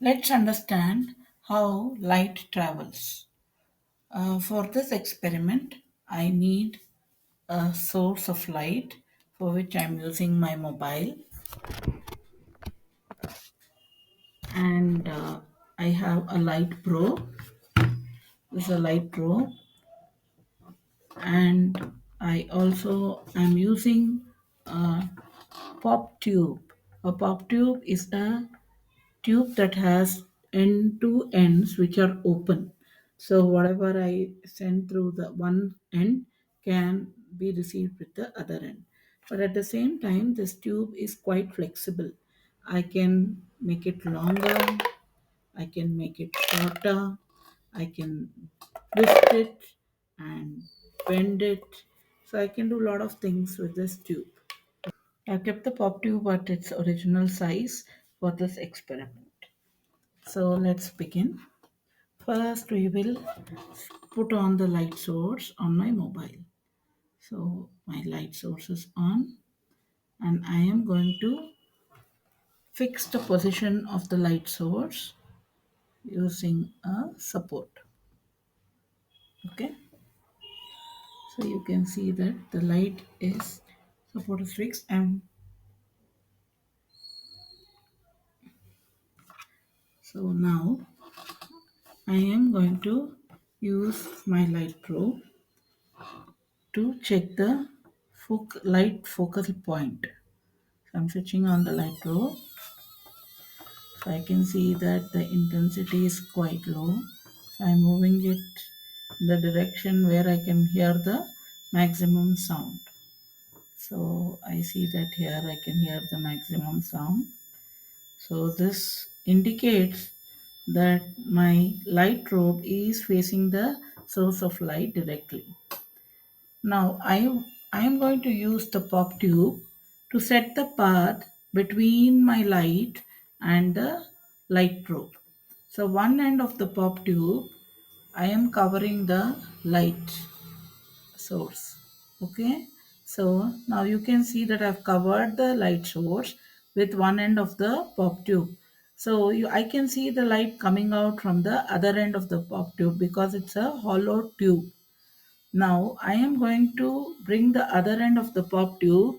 Let's understand how light travels. For this experiment, I need a source of light for which I'm using my mobile, and I have a light probe. This is a light probe, and I also am using a pop tube. A pop tube is a tube that has two ends which are open. So whatever I send through the one end can be received with the other end. But at the same time, this tube is quite flexible. I can make it longer, I can make it shorter, I can twist it and bend it. So I can do a lot of things with this tube. I've kept the pop tube at its original size for this experiment. So let's begin. First, we will put on the light source on my mobile. So my light source is on, and I am going to fix the position of the light source using a support. Okay, so you can see that the light is support is fixed, and so now I am going to use my light probe to check the light focal point. So I'm switching on the light probe. So I can see that the intensity is quite low. So I'm moving it in the direction where I can hear the maximum sound. So I see that here I can hear the maximum sound. So this indicates that my light probe is facing the source of light directly. Now I am going to use the pop tube to set the path between my light and the light probe. So one end of the pop tube I am covering the light source. Okay, so now you can see that I've covered the light source with one end of the pop tube. So I can see the light coming out from the other end of the pop tube because it's a hollow tube. Now I am going to bring the other end of the pop tube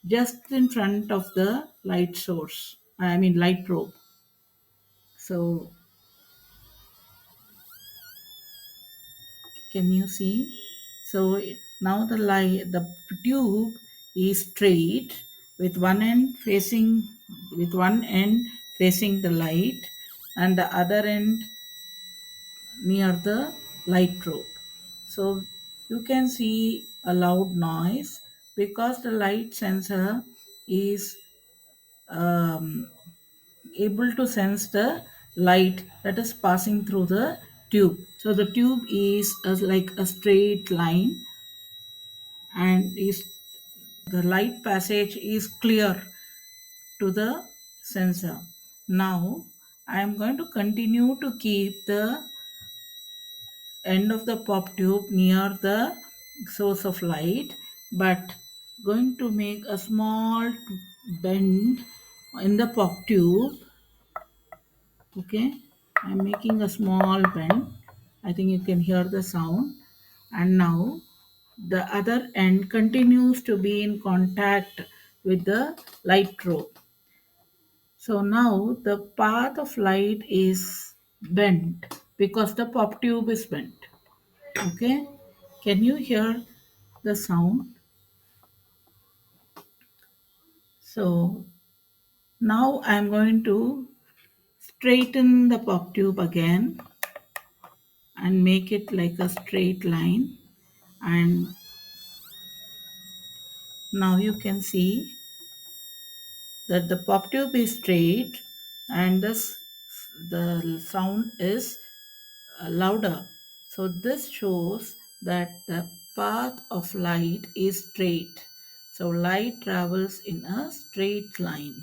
just in front of the light source. I mean light probe. So can you see? So now the tube is straight with one end facing the light and the other end near the light probe. So you can see a loud noise because the light sensor is um, able to sense the light that is passing through the tube. So the tube is like a straight line, and is the light passage is clear to the sensor. Now I am going to continue to keep the end of the pop tube near the source of light, but going to make a small bend in the pop tube. Okay, I'm making a small bend. I think you can hear the sound. And now the other end continues to be in contact with the light probe. So now the path of light is bent because the pop tube is bent. Okay, can you hear the sound? So now I'm going to straighten the pop tube again and make it like a straight line, and now you can see that the pop tube is straight and the sound is louder. So this shows that the path of light is straight. So light travels in a straight line.